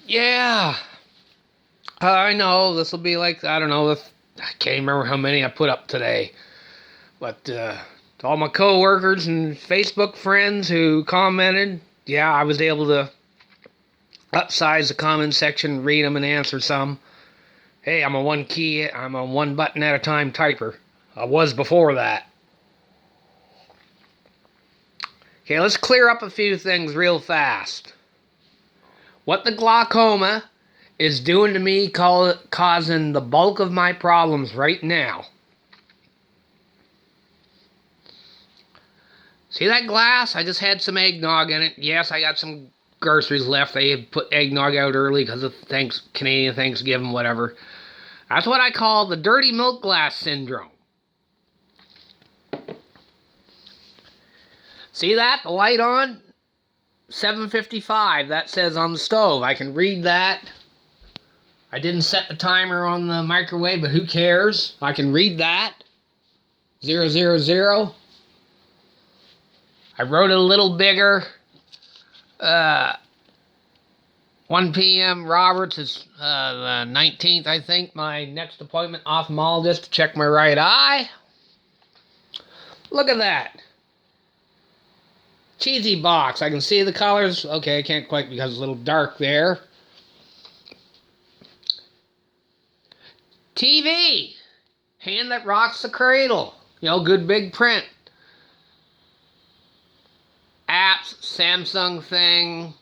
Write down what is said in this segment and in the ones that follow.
Yeah, I know this will be like I don't know. I can't remember how many I put up today, but to all my coworkers and Facebook friends who commented, yeah, I was able to upsize the comment section, read them, and answer some. Hey, I'm a one button at a time typer. I was before that. Okay, let's clear up a few things real fast. What the glaucoma is doing to me, causing the bulk of my problems right now. See that glass? I just had some eggnog in it. Yes, I got some groceries left. They had put eggnog out early because of Canadian Thanksgiving, whatever. That's what I call the dirty milk glass syndrome. See that? The light on? 7:55. That says on the stove. I can read that. I didn't set the timer on the microwave, but who cares? I can read that. 000. I wrote it a little bigger. 1 p.m. Roberts is the 19th, I think. My next appointment, ophthalmologist, to check my right eye. Look at that. Cheesy box. I can see the colors. Okay, I can't quite because it's a little dark there. TV. Hand that rocks the cradle. You know, good big print. Apps, Samsung thing,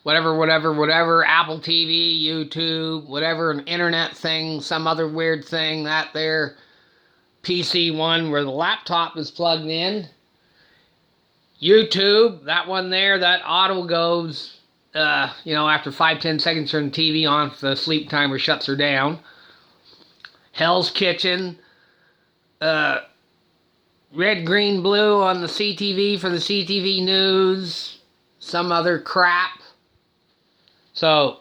whatever, Apple TV, YouTube, whatever, an internet thing, some other weird thing, that there, PC one where the laptop is plugged in, YouTube, that one there, that auto goes, after 5-10 seconds, turn the TV on if the sleep timer shuts her down. Hell's Kitchen, red, green, blue on the CTV for the CTV news, some other crap. So,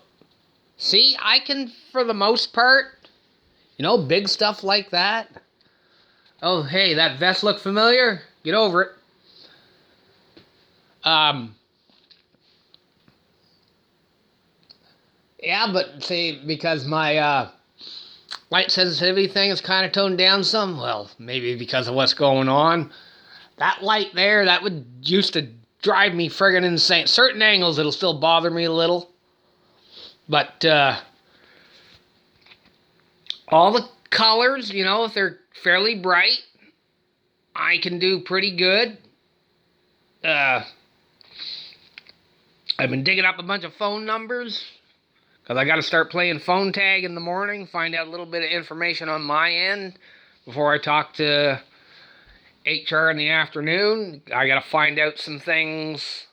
see, I can, for the most part, big stuff like that. Oh, hey, that vest look familiar? Get over it. Yeah, but see, because my light sensitivity thing is kind of toned down some, well, maybe because of what's going on. That light there, that would used to drive me friggin' insane. Certain angles, it'll still bother me a little. But all the colors, if they're fairly bright, I can do pretty good. I've been digging up a bunch of phone numbers because I got to start playing phone tag in the morning, find out a little bit of information on my end before I talk to HR in the afternoon. I got to find out some things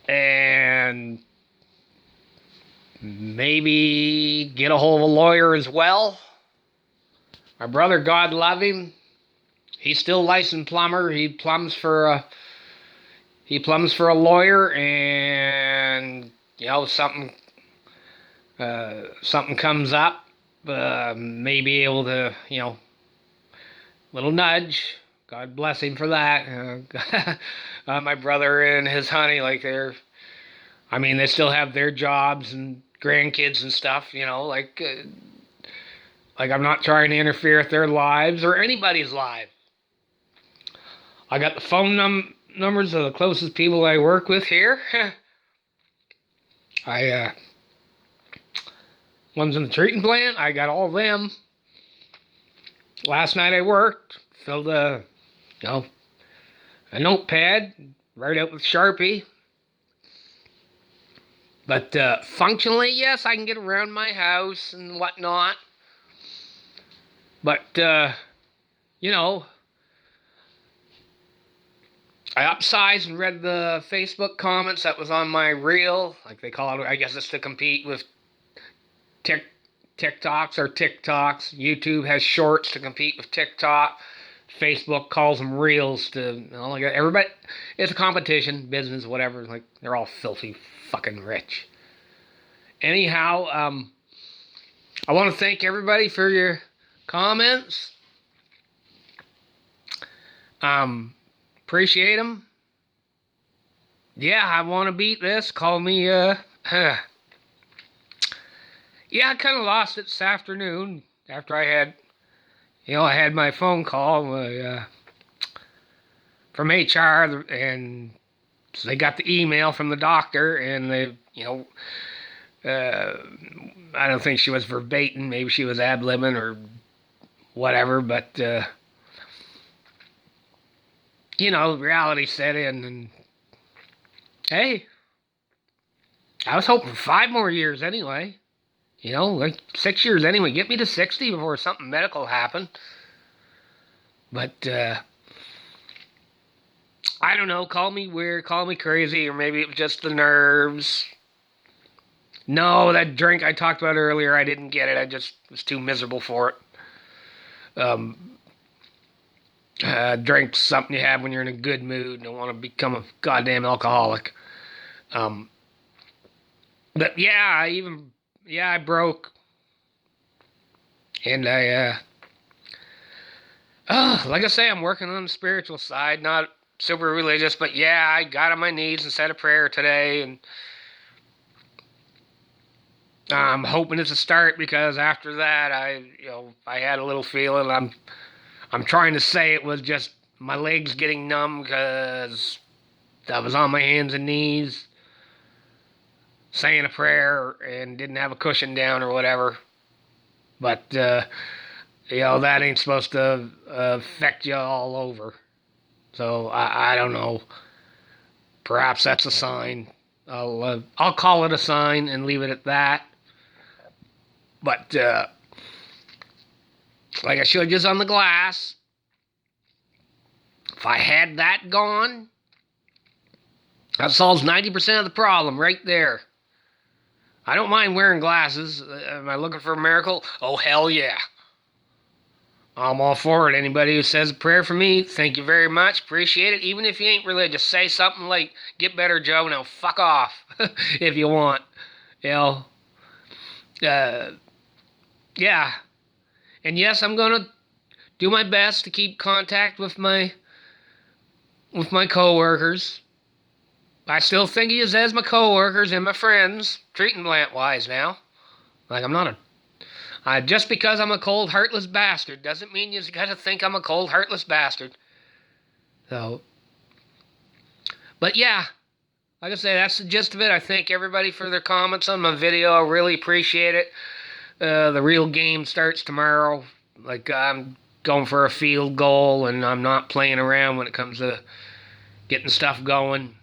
and maybe get a hold of a lawyer as well. My brother, God love him, he's still licensed plumber. He plumbs for a lawyer, and something comes up, may be able to, little nudge. God bless him for that. My brother and his honey, they still have their jobs and grandkids and stuff, I'm not trying to interfere with their lives or anybody's life. I got the phone numbers of the closest people I work with here. One's in the treatment plant. I got all of them. Last night I worked, filled a notepad, write out with Sharpie. But functionally, yes, I can get around my house and whatnot. But, I upsized and read the Facebook comments that was on my reel. Like they call it, I guess it's to compete with TikToks or TikToks. YouTube has shorts to compete with TikTok. Facebook calls them reels to, everybody, it's a competition, business, whatever. Like, they're all filthy fucking rich. Anyhow, I want to thank everybody for your comments. Appreciate them. Yeah, I want to beat this. Call me, Yeah, I kind of lost it this afternoon after I had my phone call from HR, and so they got the email from the doctor, and uh, I don't think she was verbatim. Maybe she was ad libbing or whatever, but reality set in, and hey, I was hoping for 5 more years anyway. Like 6 years anyway. Get me to 60 before something medical happened. But I don't know. Call me weird, call me crazy, or maybe it was just the nerves. No, that drink I talked about earlier, I didn't get it. I just was too miserable for it. Drink's something you have when you're in a good mood and don't want to become a goddamn alcoholic. Um, but yeah, I broke, and like I say, I'm working on the spiritual side, not super religious, but yeah, I got on my knees and said a prayer today, and I'm hoping it's a start because after that, I had a little feeling. I'm trying to say it was just my legs getting numb because I was on my hands and knees saying a prayer and didn't have a cushion down or whatever. But that ain't supposed to affect you all over. So I don't know. Perhaps that's a sign. I'll call it a sign and leave it at that. But like I showed you on the glass, if I had that gone, that solves 90% of the problem right there. I don't mind wearing glasses. Am I looking for a miracle? Oh, hell yeah. I'm all for it. Anybody who says a prayer for me, thank you very much. Appreciate it. Even if you ain't religious, say something like, "Get better, Joe." Now, fuck off if you want. You know, yeah. And yes, I'm going to do my best to keep contact with my coworkers. I still think of you as my coworkers and my friends, treating plant-wise now. Like I'm not just because I'm a cold, heartless bastard doesn't mean you gotta think I'm a cold, heartless bastard. So, but yeah, like I say, that's the gist of it. I thank everybody for their comments on my video. I really appreciate it. The real game starts tomorrow. Like I'm going for a field goal, and I'm not playing around when it comes to getting stuff going.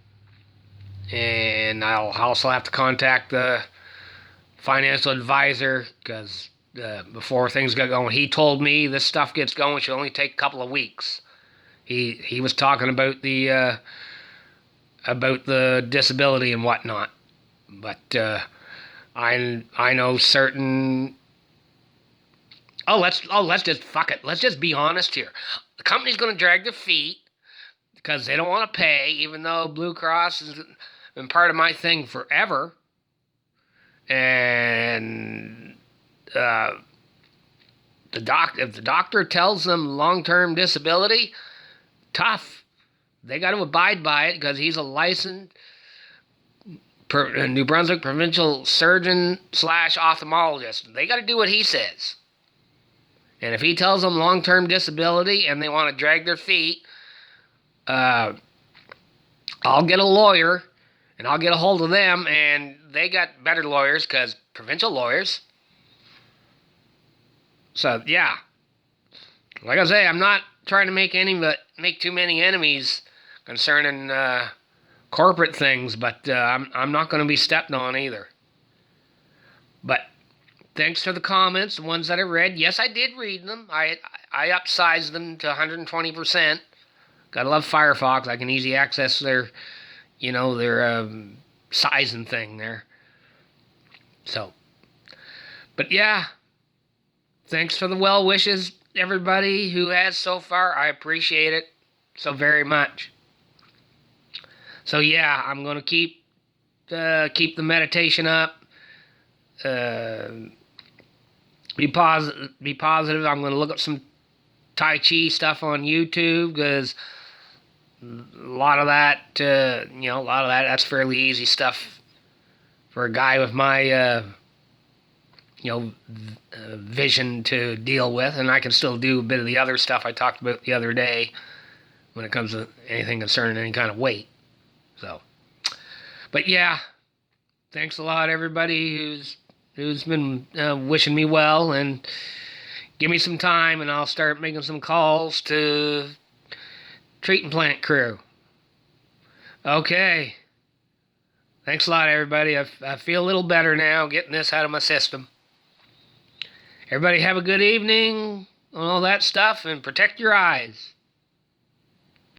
And I'll also have to contact the financial advisor because before things get going, he told me this stuff gets going should only take a couple of weeks. He was talking about the disability and whatnot, but I know certain. Let's just fuck it. Let's just be honest here. The company's going to drag their feet because they don't want to pay, even though Blue Cross has been part of my thing forever. And if the doctor tells them long-term disability, tough. They got to abide by it because he's a licensed New Brunswick provincial surgeon / ophthalmologist. They got to do what he says. And if he tells them long-term disability and they want to drag their feet, I'll get a lawyer and I'll get a hold of them, and they got better lawyers because provincial lawyers. So yeah, like I say, I'm not trying to make too many enemies concerning corporate things, but I'm not going to be stepped on either. But thanks for the comments, the ones that I read. Yes, I did read them. I upsized them to 120%. Gotta love Firefox. I can easily access their sizing thing there. So, but yeah, thanks for the well wishes, everybody who has so far. I appreciate it so very much. So yeah, I'm gonna keep the meditation up. Be positive. I'm gonna look up some Tai Chi stuff on YouTube because a lot of that, that's fairly easy stuff for a guy with my vision to deal with, and I can still do a bit of the other stuff I talked about the other day when it comes to anything concerning any kind of weight. So, but yeah, thanks a lot, everybody who's been wishing me well, and give me some time, and I'll start making some calls to treatment plant crew. Okay. Thanks a lot, everybody. I feel a little better now, getting this out of my system. Everybody have a good evening and all that stuff, and protect your eyes.